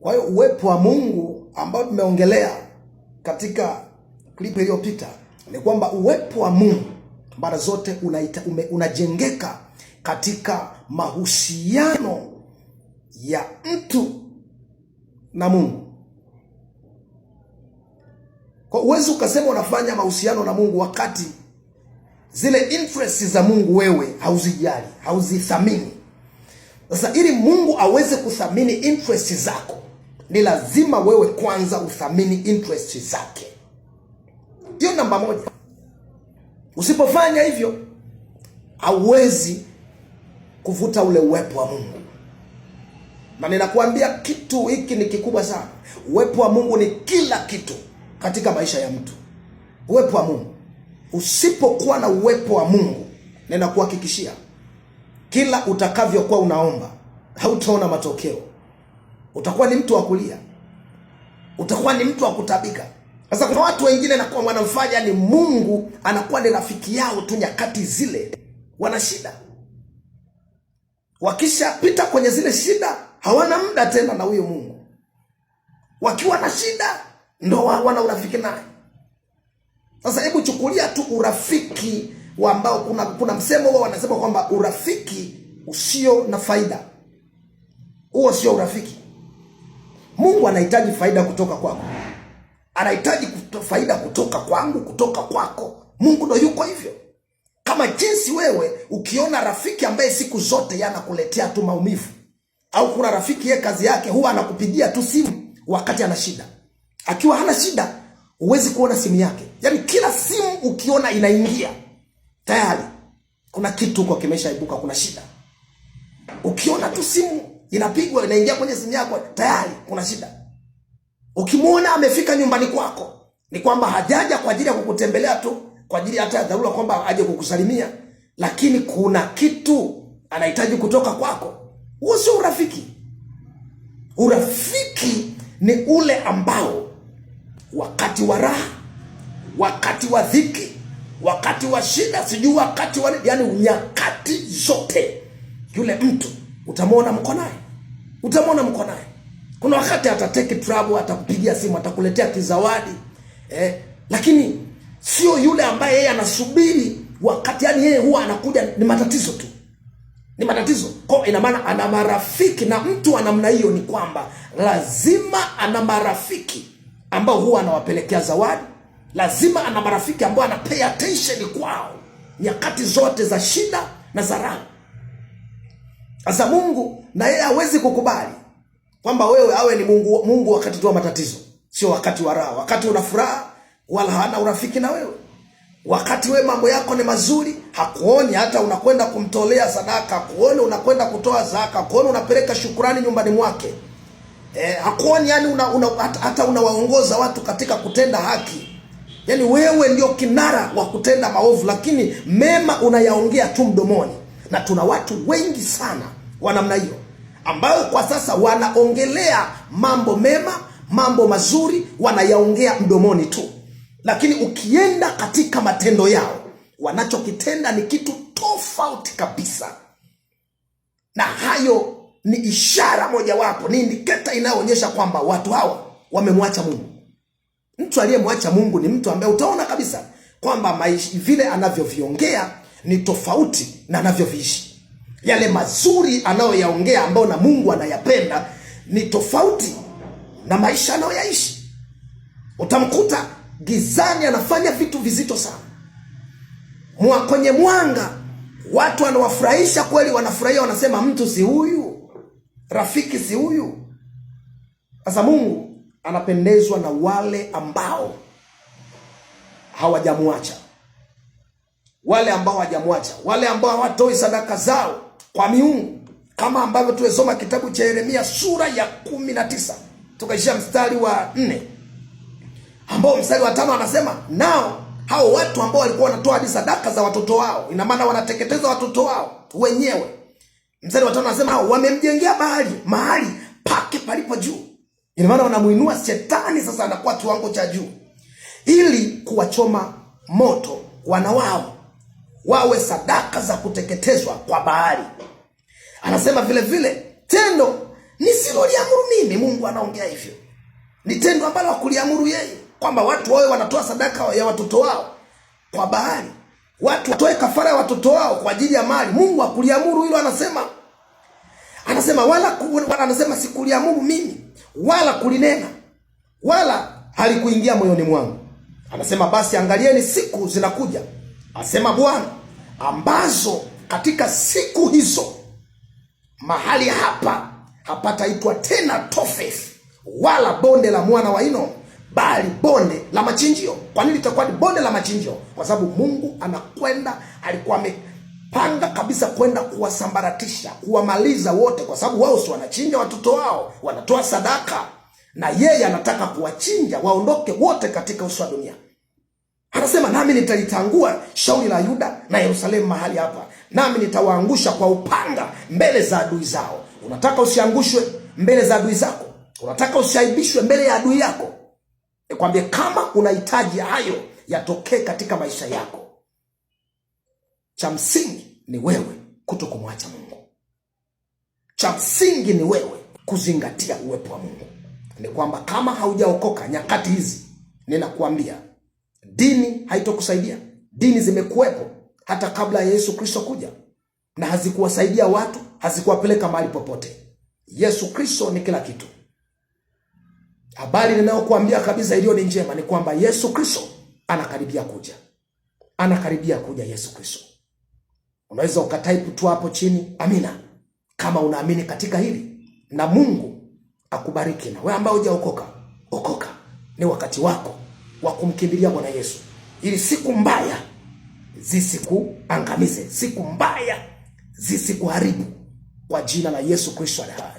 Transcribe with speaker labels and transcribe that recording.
Speaker 1: Kwa hiyo uwepo wa Mungu ambao tumeongelea katika klipu iliyopita ni kwamba uwepo wa Mungu mara zote unajengeka katika mahusiano ya mtu na Mungu. Kwa uwezo ukasema unafanya mahusiano na Mungu wakati zile interests za Mungu wewe hauzijali, hauzithamini. Sasa ili Mungu aweze kuthamini interests zako, ni lazima wewe kwanza uthamini interests zake. Hiyo namba moja. Usipofanya hivyo, hauwezi kuvuta ule uwepo wa Mungu. Na ninakuambia kitu hiki ni kikubwa sana. Uwepo wa Mungu ni kila kitu katika maisha ya mtu. Uwepo wa Mungu. Usipokuwa na uwepo wa Mungu, ninakuhakikishia kila utakavyokuwa unaomba hautaona matokeo. Utakuwa ni mtu wa kulia. Utakuwa ni mtu wa kutabika. Sasa kuna watu wengine na kwa wanamfanya ni Mungu anakuwa ni rafiki yao tu nyakati zile wana shida. Wakishapita kwenye zile shida, hawana muda tena na huyo Mungu. Wakiwa na shida ndo wana urafiki naye. Sasa hebu chukulia tu urafiki ambao kuna msemo wao wanasema kwamba urafiki usio na faida, huo sio urafiki. Mungu anahitaji faida kutoka kwako. Anahitaji faida kutoka kwangu, kutoka kwako. Mungu ndo yuko hivyo. Kama jinsi wewe ukiona rafiki ambaye siku zote yanakuletea tu maumivu, au kuna rafiki yeye kazi yake huwa anakupigia tu simu wakati ana shida. Akiwa hana shida, huwezi kuona simu yake. Yaani kila simu ukiona inaingia, tayari kuna kitu kwa kimeshaibuka, kuna shida. Ukiona tu simu inapigwa inaingia kwenye simu yako, tayari kuna shida. Ukimwona amefika nyumbani kwako, ni kwamba hajaja kwa ajili ya kukutembelea tu, kwa ajili hata dharura kwamba aje kukusalimia, lakini kuna kitu anahitaji kutoka kwako. Huo sio urafiki. Urafiki ni ule ambao wakati wa raha, wakati wa dhiki, wakati wa shida, sijui wakati wa yani nyakati zote yule mtu utamwona mko naye. Utamwona mko naye. Kuna wakati atateke trouble, atakupigia simu, atakuletea kizawadi. Lakini sio yule ambaye yeye anasubiri wakati, yani yeye huwa anakuja ni matatizo tu. Ni matatizo. Kwa ina maana ana marafiki, na mtu wa namna hiyo ni kwamba lazima ana marafiki ambao huwa anawapelekea zawadi. Lazima ana marafiki ambao ana pay attention kwao nyakati zote za shida na za raha. Sasa Mungu na yeye hawezi kukubali kwamba wewe awe ni Mungu wakati tu wa matatizo, sio wakati wa raha. Wakati una furaha wala hana urafiki na wewe. Wakati wewe mambo yako ni mazuri, hakuoni hata unakwenda kumtolea sadaka, hakuoni unakwenda kutoa zaka, hakuoni unapeleka shukrani nyumbani mwake. Hakuoni yani hata unawaongoza watu katika kutenda haki. Yani wewe ndio kinara wa kutenda maovu, lakini mema unayaongea tu mdomoni. Na tuna watu wengi sana wa namna hiyo ambao kwa sasa wanaongelea mambo mema, mambo mazuri, wanayaongea mdomoni tu. Lakini ukienda katika matendo yao, wanachokitenda ni kitu tofauti kabisa. Na hayo ni ishara mojawapo, ni indicator inayoonyesha kwamba watu hawa wamemwacha Mungu. Mtu aliyemwacha Mungu ni mtu ambaye utaona kabisa kwamba maisha vile anavyoviongea ni tofauti na anavyoviishi. Yale mazuri anayoyaongea ambao na Mungu anayapenda ni tofauti na maisha anayoyaishi. Utamkuta gizani anafanya vitu vizito sana. Kwenye mwanga watu wanawafurahisha kweli, wanafurahia, wanasema mtu si huyu, rafiki si huyu. Sasa Mungu anapendezwa na wale ambao hawajamwacha. Wale ambao hawajamwacha, wale ambao hawatoi sadaka zao kwa miungu, kama ambavyo tuwesoma kitabu cha Yeremia sura ya 19 tukaishia mstari wa 4, ambao mstari wa 5 anasema nao hao watu ambao walikuwa wanatoa hadi sadaka za watoto wao, ina maana wanateketeza watoto wao wenyewe. Mstari wa 5 anasema hao wamemjengea mahali pake palipo juu. Ina maana wanamuinua shetani, sasa anakuwa kiwango cha juu, ili kuwachoma moto wana wao, wawe sadaka za kuteketezwa kwa Baali. Anasema vile vile tendo nisiloliamuru mimi nini Mungu anaongea hivyo? Ni tendo ambalo hakuliamuru yeye, kwamba watu wawe wanatoa sadaka ya watoto wao kwa Baali, watu watoe kafara ya watoto wao kwa ajili ya mali. Mungu hakuliamuru hilo. Anasema sikuliamuru mimi, wala kulinena, wala halikuingia moyoni mwangu. Anasema basi angalieni, siku zinakuja, asema Bwana, ambazo katika siku hizo mahali hapa hapataitwa tena Tofeth, wala bonde la mwana wa Hinomu, bali bonde la machinjio. Kwa nini litakuwa ni bonde la machinjio? Kwa sababu Mungu alikuwa amepanga kabisa kwenda kuwasambaratisha, kuwamaliza wote, kwa sababu wao si wanachinja watoto wao, wanatoa sadaka, na yeye anataka kuwachinja waondoke wote katika uso wa dunia. Anasema nami nitalitangua shauri la Yuda na Yerusalemu mahali hapa, nami nitawaangusha kwa upanga mbele za adui zao. Unataka usiangushwe mbele za adui zako? Unataka usiaibishwe mbele ya adui yako? Nikwambie, kama unahitaji hayo yatokee katika maisha yako, cha msingi ni wewe kutokumwacha Mungu. Cha msingi ni wewe kuzingatia uwepo wa Mungu. Ni kwamba kama haujaokoka nyakati hizi, ninakuambia dini haitokusaidia. Dini zimekuwepo hata kabla ya Yesu Kristo kuja, na hazikuwasaidia watu, hazikuwapeleka mahali popote. Yesu Kristo ni kila kitu. Habari ninayokuambia kabisa iliyo ni njema ni kwamba Yesu Kristo anakaribia kuja. Anakaribia kuja Yesu Kristo. Unaweza ukatype tu hapo chini amina kama unaamini katika hili, na Mungu akubariki. Na wewe ambaye hujaokoka, okoka. Ni wakati wako wa kumkimbilia Bwana Yesu, ili siku mbaya zisikuangamize, siku mbaya zisikuharibu, kwa jina la Yesu Kristo aliye hai.